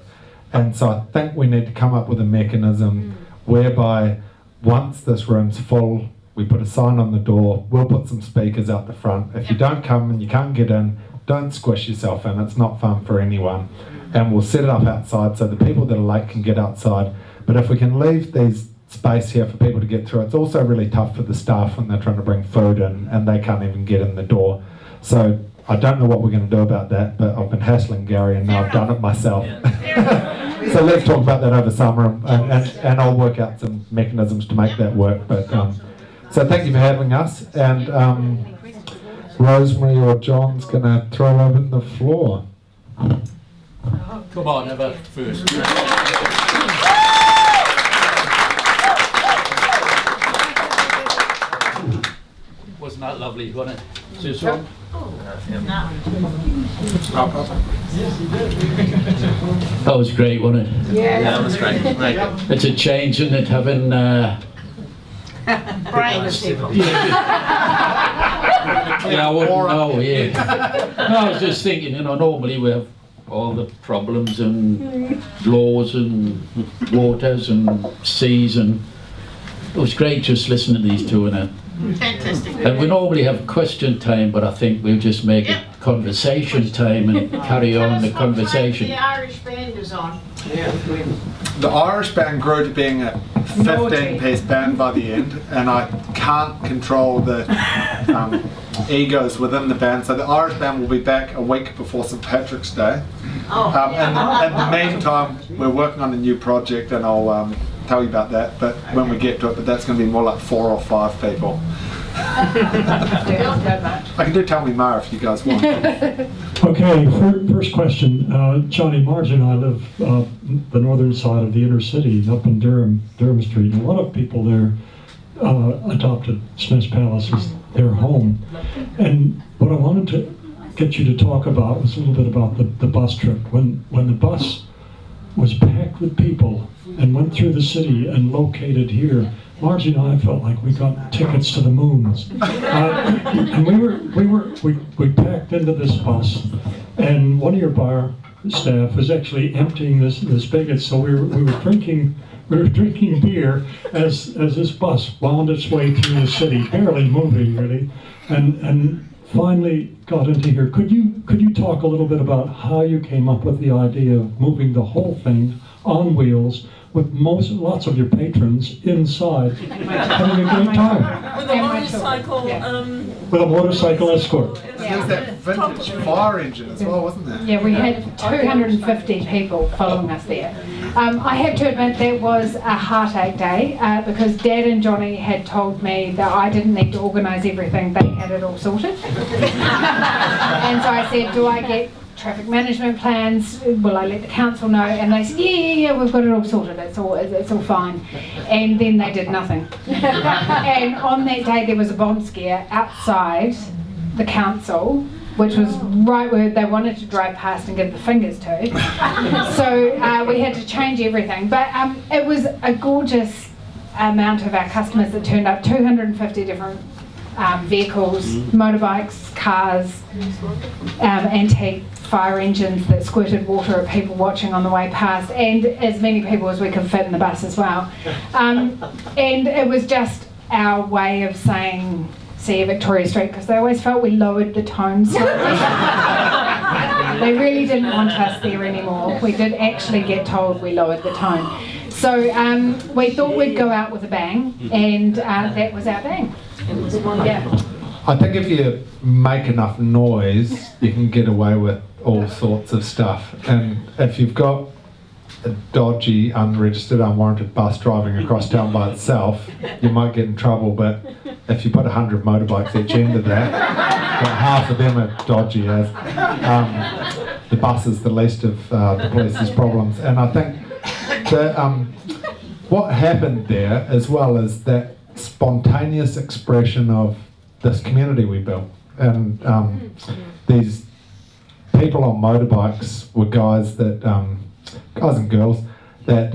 And so I think we need to come up with a mechanism whereby once this room's full, we put a sign on the door, we'll put some speakers out the front. If you don't come and you can't get in, don't squish yourself in, it's not fun for anyone. And we'll set it up outside so the people that are late can get outside. But if we can leave these space here for people to get through, it's also really tough for the staff when they're trying to bring food in and they can't even get in the door. So I don't know what we're going to do about that, but I've been hassling Gary and now I've done it myself. So let's talk about that over summer and I'll work out some mechanisms to make that work. But so thank you for having us, and Rosemary or John's going to throw open the floor. Come on, have a first. Wasn't that lovely, wasn't it? See this one? That was great, wasn't it? Yeah, that was great. It's a change, isn't it, having I wouldn't know, yeah. No, I was just thinking, normally we have all the problems and laws and waters and seas, and it was great just listening to these two and Fantastic. And we normally have question time, but I think we'll just make it conversation time and carry on the conversation. The Irish band is on. The Irish band grew to being a 15-piece band by the end, and I can't control the egos within the band. So the Irish band will be back a week before St Patrick's Day. And in the meantime, we're working on a new project, and I'll tell you about that. But when we get to it, but that's going to be more like 4 or 5 people. I can do Tell Me More if you guys want. Okay, first question. Jonny, Marge and I live the northern side of the inner city, up in Durham Street. And a lot of people there adopted Smith's Palace as their home. And what I wanted to get you to talk about was a little bit about the bus trip. When the bus was packed with people and went through the city and located here, Margie and I felt like we got tickets to the moons. And we packed into this bus, and one of your bar staff was actually emptying this spigot, so we were drinking beer as this bus wound its way through the city, barely moving really, and finally got into here. Could you talk a little bit about how you came up with the idea of moving the whole thing on wheels with lots of your patrons inside having a great time? With a motorcycle. With a motorcycle escort. There was that vintage fire engine as well, wasn't there? Yeah, we had 250 people following us there. I have to admit that was a heartache day because Dad and Jonny had told me that I didn't need to organise everything, they had it all sorted. And so I said, do I get traffic management plans? Will I let the council know? And they said, yeah, we've got it all sorted, it's all fine. And then they did nothing. And on that day there was a bomb scare outside the council, which was right where they wanted to drive past and give the fingers to. So we had to change everything. But it was a gorgeous amount of our customers that turned up, 250 different vehicles, motorbikes, cars, antique fire engines that squirted water at people watching on the way past, and as many people as we could fit in the bus as well. And it was just our way of saying, see you Victoria Street, because they always felt we lowered the tone slightly. They really didn't want us there anymore. We did actually get told we lowered the tone. So we thought we'd go out with a bang, and that was our bang. It was wonderful. Yeah. I think if you make enough noise, you can get away with all sorts of stuff. And if you've got a dodgy, unregistered, unwarranted bus driving across town by itself, you might get in trouble. But if you put 100 motorbikes each end of that, well, half of them are dodgy as. The bus is the least of the police's problems. And I think that what happened there, as well as that spontaneous expression of this community we built, and these people on motorbikes were guys and girls that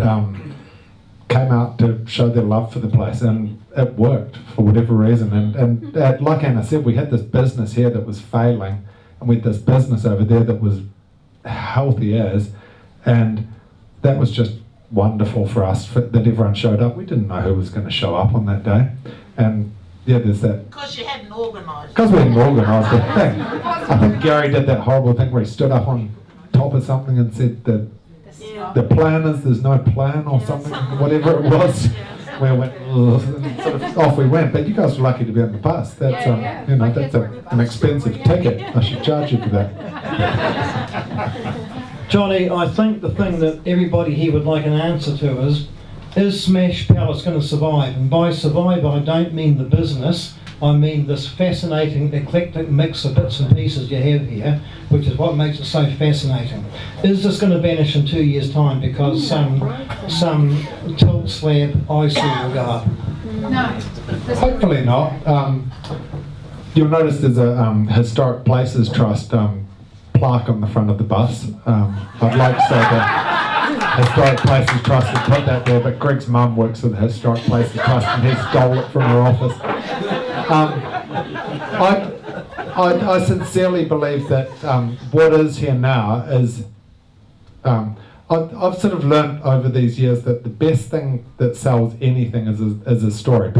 came out to show their love for the place, and it worked for whatever reason. And like Anna said, we had this business here that was failing, and we had this business over there that was healthy as, and that was just wonderful for us that everyone showed up. We didn't know who was going to show up on that day, and yeah, there's that. Because you hadn't organised. Because we hadn't organised the thing. I think Gary did that horrible thing where he stood up on top of something and said that the plan is there's no plan or something, whatever it was. We went, and sort of off we went. But you guys were lucky to be on the bus. That's that's an expensive ticket. I should charge you for that. Jonny, I think the thing that everybody here would like an answer to is Smash Palace going to survive? And by survive, I don't mean the business, I mean this fascinating, eclectic mix of bits and pieces you have here, which is what makes it so fascinating. Is this going to vanish in 2 years' time because some tilt slab eyesore will go up? No. Hopefully not. You'll notice there's a Historic Places Trust plaque on the front of the bus. I'd like to say that Historic Places Trust had put that there, but Greg's mum works for the Historic Places Trust and he stole it from her office. I sincerely believe that what is here now is I've sort of learned over these years that the best thing that sells anything is a story.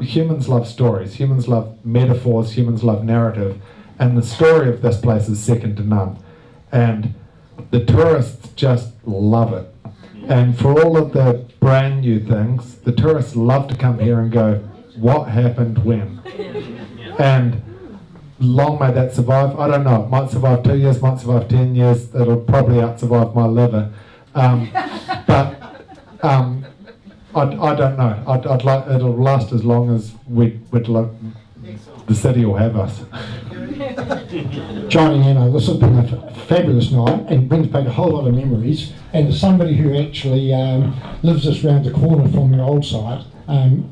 Humans love stories, humans love metaphors, humans love narrative, and the story of this place is second to none. And the tourists just love it. And for all of the brand new things, the tourists love to come here and go, what happened when? And long may that survive. I don't know, it might survive 2 years, might survive 10 years, it'll probably out-survive my liver. But I don't know. I'd like it'll last as long as the city will have us. Jonny, this has been a fabulous night and brings back a whole lot of memories. And as somebody who actually lives just round the corner from your old site,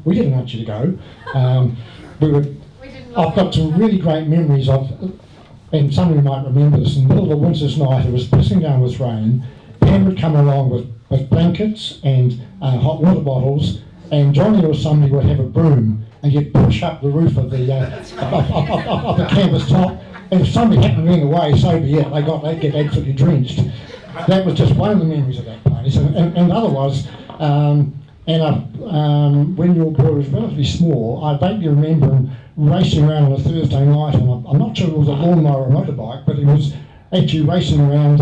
we didn't want you to go. I've got some really great memories of, and some of you might remember this, in the middle of a winter's night, it was pissing down with rain. Pam would come along with blankets and hot water bottles, and Jonny or somebody would have a broom, and you'd push up the roof of the of the canvas top, and if somebody happened to ring away, so be it, they'd get absolutely drenched. That was just one of the memories of that place, and otherwise, when your brewery was relatively small, I vaguely remember racing around on a Thursday night, and I'm not sure if it was a lawnmower or a motorbike, but it was actually racing around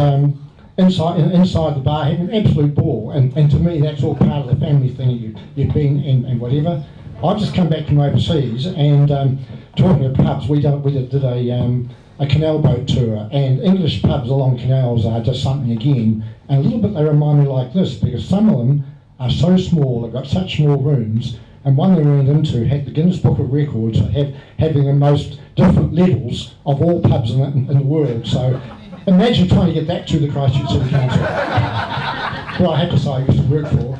inside the bar, having an absolute ball, and to me that's all part of the family thing. You've been and whatever. I've just come back from overseas, and talking of pubs, we did a canal boat tour, and English pubs along canals are just something again, and a little bit they remind me like this, because some of them are so small, they've got such small rooms, and one we went into had the Guinness Book of Records having the most different levels of all pubs in the world. So imagine trying to get that to the Christchurch City Council. Well, I had to say I used to work for.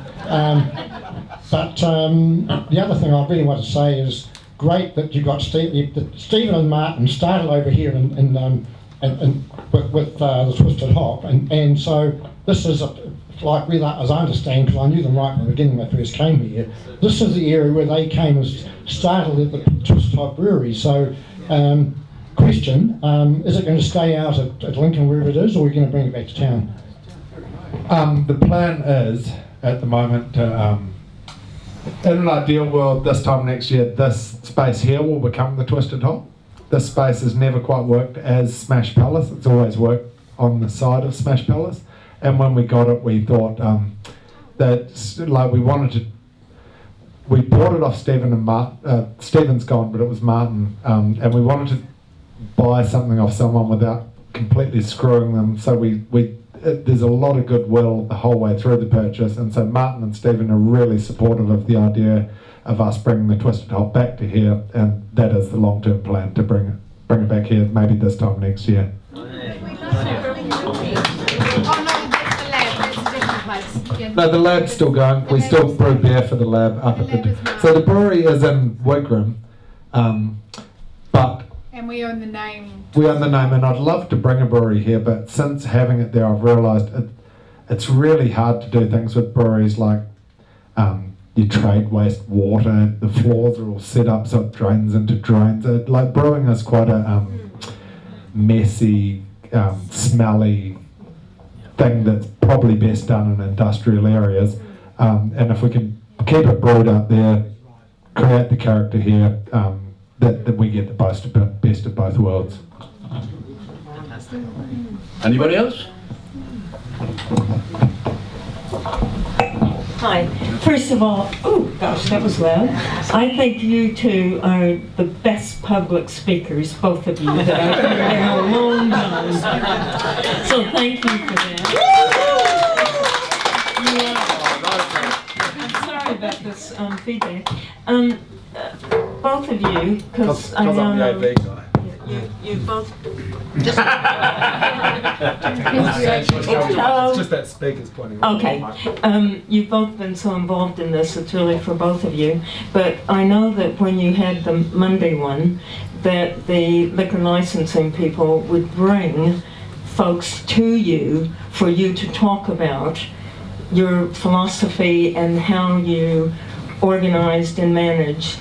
But the other thing I really want to say is great that you got Stephen and Martin started over here with the Twisted Hop, and so this is like really, as I understand, because I knew them right from the beginning when I first came here, this is the area where they came and started at the Twisted Hop Brewery. So, question, is it going to stay out at Lincoln wherever it is, or are we going to bring it back to town? The plan is, at the moment, in an ideal world, this time next year, this space here will become the Twisted Hop. This space has never quite worked as Smash Palace. It's always worked on the side of Smash Palace. And when we got it, we thought that we bought it off Stephen and Martin. Stephen's gone, but it was Martin, and we wanted to buy something off someone without completely screwing them. So there's a lot of goodwill the whole way through the purchase, and so Martin and Stephen are really supportive of the idea of us bringing the Twisted Hop back to here, and that is the long-term plan, to bring it back here maybe this time next year. No, the lab's still going. We still brew beer for the lab up at the. So the brewery is in Wigram, but. And we own the name. We own the name, and I'd love to bring a brewery here, but since having it there, I've realised it's really hard to do things with breweries like you trade waste water. The floors are all set up so it drains into drains. Like brewing is quite a messy, smelly thing that's probably best done in industrial areas, and if we can keep it brewed up there, create the character here, that we get the best of both worlds. Anybody else? Hi. First of all, oh gosh, that was loud. I think you two are the best public speakers, both of you, that I've heard in a long time. So thank you for that. Yeah. I'm sorry about this feedback. Both of you, because I know you both. It's just that speaker's pointing. Okay. You've both been so involved in this, it's really for both of you. But I know that when you had the Monday one, that the liquor licensing people would bring folks to you for you to talk about your philosophy and how you organized and managed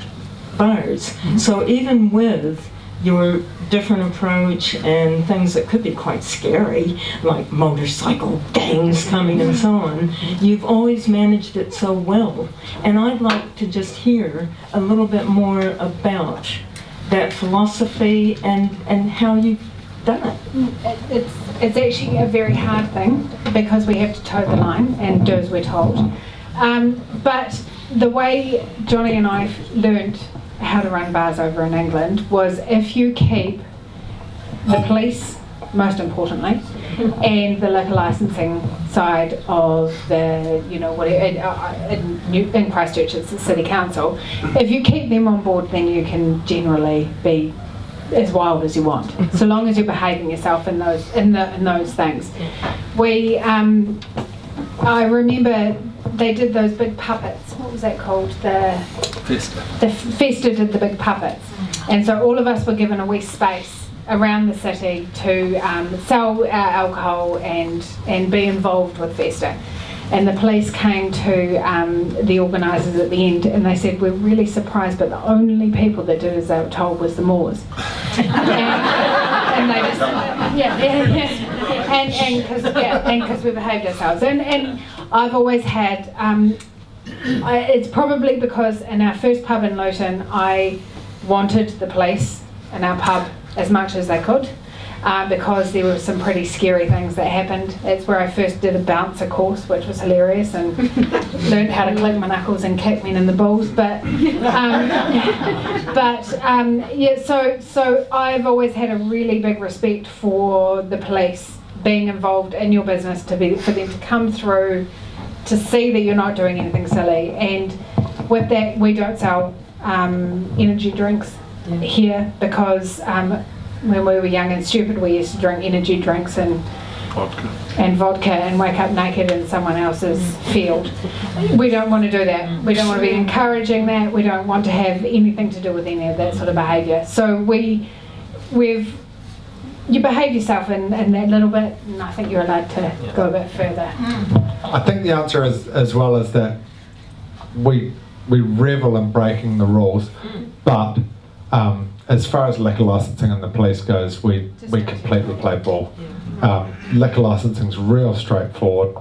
bars. So even with your different approach and things that could be quite scary, like motorcycle gangs coming and so on, you've always managed it so well. And I'd like to just hear a little bit more about that philosophy and how you done it. It's actually a very hard thing because we have to toe the line and do as we're told. But the way Jonny and I learned how to run bars over in England was if you keep the police, most importantly, and the liquor licensing side of the, in Christchurch it's the city council, if you keep them on board then you can generally be as wild as you want, so long as you're behaving yourself in those things. I remember they did those big puppets. What was that called? The Festa did the big puppets, and so all of us were given a wee space around the city to sell our alcohol and be involved with Festa. And the police came to the organisers at the end and they said, we're really surprised, but the only people that did as they were told was the Moors. and they just, and because we behaved ourselves. And I've always had, it's probably because in our first pub in Luton, I wanted the police in our pub as much as they could. Because there were some pretty scary things that happened. It's where I first did a bouncer course, which was hilarious, and learned how to click my knuckles and kick men in the balls. So I've always had a really big respect for the police being involved in your business, for them to come through, to see that you're not doing anything silly. And with that, we don't sell energy drinks here because. When we were young and stupid, we used to drink energy drinks and vodka and wake up naked in someone else's field. We don't want to do that. We don't want to be encouraging that. We don't want to have anything to do with any of that sort of behaviour. So you behave yourself in that little bit, and I think you're allowed to go a bit further. I think the answer is as well as that we revel in breaking the rules, but as far as liquor licensing and the police goes, we completely play ball. Liquor licensing's real straightforward.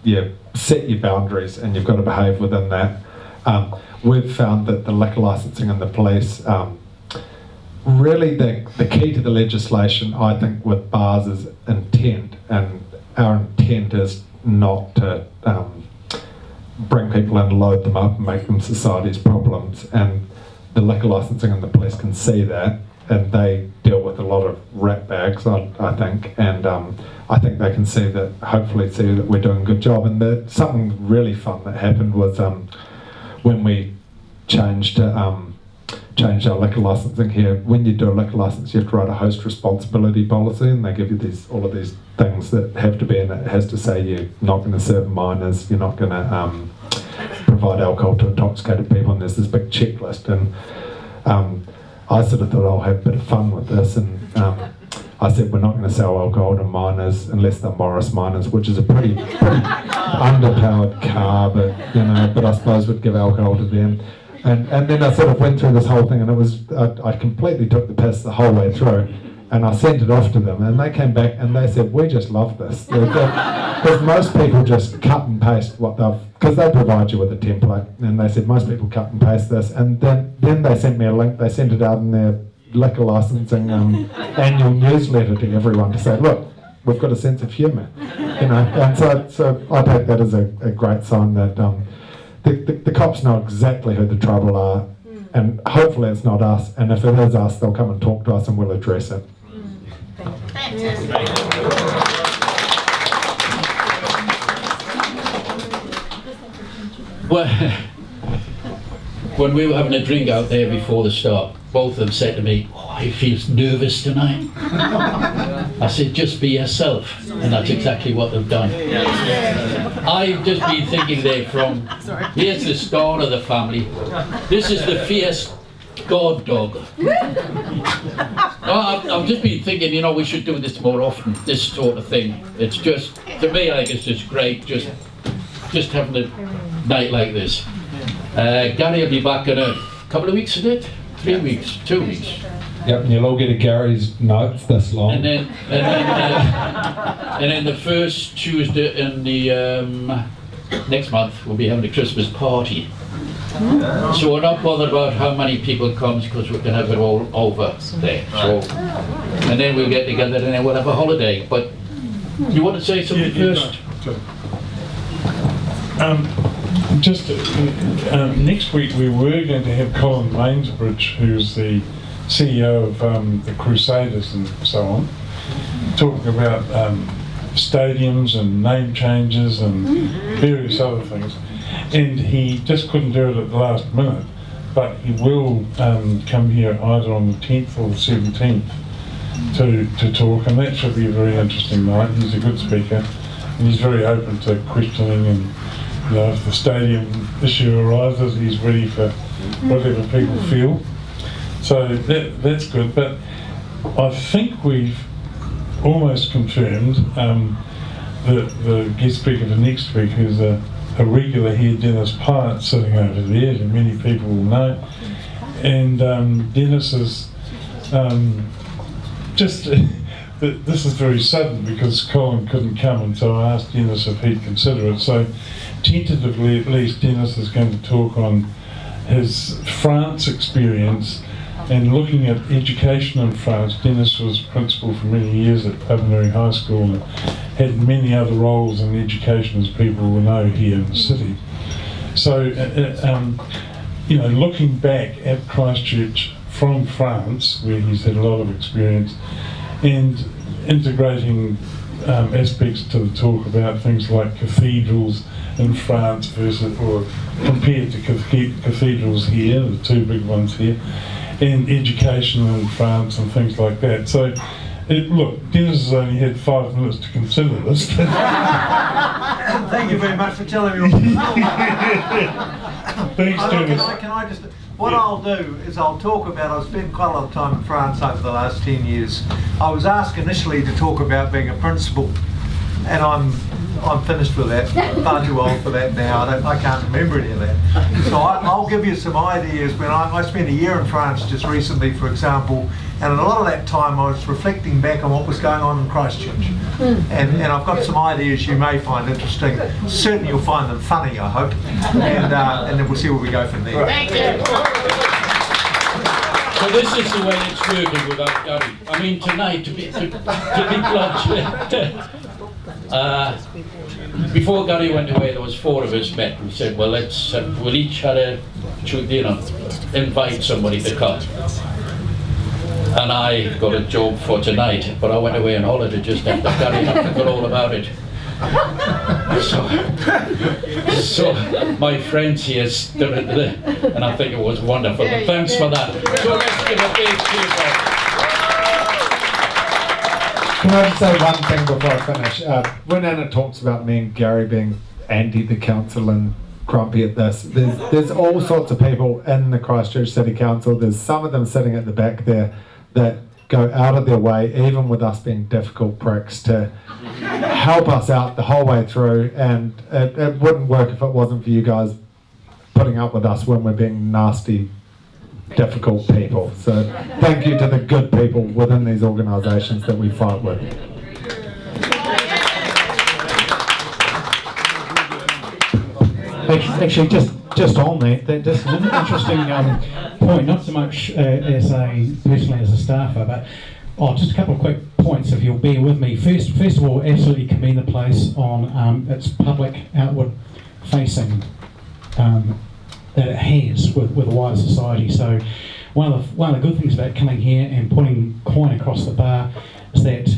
You set your boundaries and you've got to behave within that. We've found that the liquor licensing and the police, really the key to the legislation, I think, with bars is intent, and our intent is not to bring people in, load them up and make them society's problems. And the liquor licensing and the police can see that, and they deal with a lot of rat bags, I think, and I think they can hopefully see that we're doing a good job. And something really fun that happened was when we changed our liquor licensing here. When you do a liquor license, you have to write a host responsibility policy, and they give you all of these things that have to be in it. It has to say you're not going to serve minors, you're not going to provide alcohol to intoxicated people, and there's this big checklist. And I sort of thought I'll have a bit of fun with this, and I said we're not going to sell alcohol to minors unless they're Morris minors, which is a pretty underpowered car, but I suppose we'd give alcohol to them. And then I sort of went through this whole thing, and it was I completely took the piss the whole way through. And I sent it off to them, and they came back and they said, we just love this. Because most people just cut and paste because they provide you with a template, and they said most people cut and paste this. And then they sent me a link, they sent it out in their liquor licensing annual newsletter to everyone to say, look, we've got a sense of humour. And so I take that as a great sign that the cops know exactly who the trouble are, and hopefully it's not us, and if it is us, they'll come and talk to us and we'll address it. Well, when we were having a drink out there before the start, both of them said to me, he feels nervous tonight. I said, just be yourself, and that's exactly what they've done. I've just been thinking there here's the star of the family. This is the fierce God dog. I've just been thinking, we should do this more often, this sort of thing. It's just, to me, I think it's just great, just having a night like this. Gary will be back in a couple of weeks, is it? 3 weeks, 2 weeks. Yep, and you'll all get a Gary's notes this long. And then the first Tuesday in the next month we'll be having a Christmas party. So we're not bothered about how many people comes because we can have it all over there. So, and then we'll get together and then we'll have a holiday. But you want to say something first? Next week we were going to have Colin Mainsbridge, who's the CEO of the Crusaders and so on, talking about stadiums and name changes and various other things. And he just couldn't do it at the last minute, but he will come here either on the 10th or the 17th to talk, and that should be a very interesting night. He's a good speaker, and he's very open to questioning, and you know, if the stadium issue arises, he's ready for whatever people feel. So that's good, but I think we've almost confirmed the guest speaker for next week, who's a regular here, Dennis Pyatt, sitting over there, and many people will know. And Dennis is this is very sudden because Colin couldn't come, and so I asked Dennis if he'd consider it. So tentatively, at least, Dennis is going to talk on his France experience and looking at education in France. Dennis was principal for many years at Pavonary High School and had many other roles in education, as people will know, here in the city. So, you know, looking back at Christchurch from France, where he's had a lot of experience, and integrating aspects to the talk about things like cathedrals in France versus, or compared to cathedrals here, the two big ones here, and education in France and things like that. So, look, Dennis has only had 5 minutes to consider this. Thank you very much for telling me all. Thanks, Dennis. Can I just, what I'll do is I'll talk about, I've spent quite a lot of time in France over the last 10 years. I was asked initially to talk about being a principal, and I'm finished with that. I'm far too old for that now. I can't remember any of that. So I'll give you some ideas. When I spent a year in France just recently, for example, and in a lot of that time I was reflecting back on what was going on in Christchurch. And I've got some ideas you may find interesting. Certainly you'll find them funny, I hope. And then we'll see where we go from there. Thank you. So this is the way it's working without Gary. I mean, tonight, to be blunt, before Gary went away, there was 4 of us met. We said, well, we'll each have a, invite somebody to come. And I got a job for tonight, but I went away on holiday just after Gary, and I forgot all about it. So my friends here stood at and I think it was wonderful. And thanks for that. So let's give a big cheer. Can I just say one thing before I finish? When Anna talks about me and Gary being anti the council and grumpy at this, there's all sorts of people in the Christchurch City Council. There's some of them sitting at the back there that go out of their way, even with us being difficult pricks, to help us out the whole way through, and it wouldn't work if it wasn't for you guys putting up with us when we're being nasty, difficult people. So thank you to the good people within these organisations that we fight with. Actually, just on that, that's an interesting point, not so much personally as a staffer, but just a couple of quick points, if you'll bear with me. First of all, absolutely commend the place on its public outward facing that it has with the wider society. So one of the good things about coming here and putting coin across the bar is that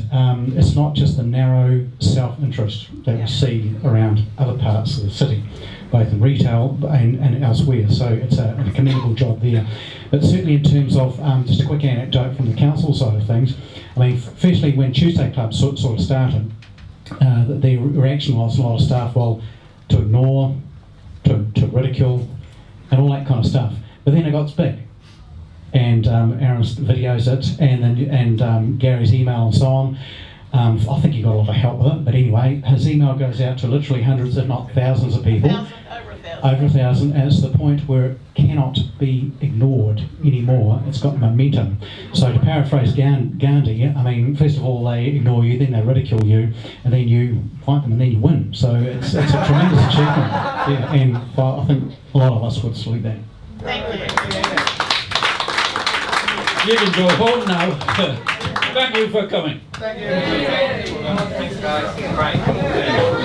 it's not just the narrow self-interest that we see around other parts of the city, both in retail and elsewhere. So it's a commendable job there. But certainly in terms of, just a quick anecdote from the council side of things, I mean, firstly, when Tuesday Club sort of started, the reaction was a lot of staff, well, to ignore, to ridicule, and all that kind of stuff. But then it got big. And Aaron's videos it, and Gary's email and so on. I think he got a lot of help with it, but anyway, his email goes out to literally hundreds, if not thousands of people. over 1,000, and it's the point where it cannot be ignored anymore. It's got momentum. So to paraphrase Gandhi, I mean, first of all they ignore you, then they ridicule you, and then you fight them, and then you win. So it's a tremendous achievement. Yeah, and well, I think a lot of us would salute that. You can go home now. Thank you for coming. Thank you. Thanks, guys. Great.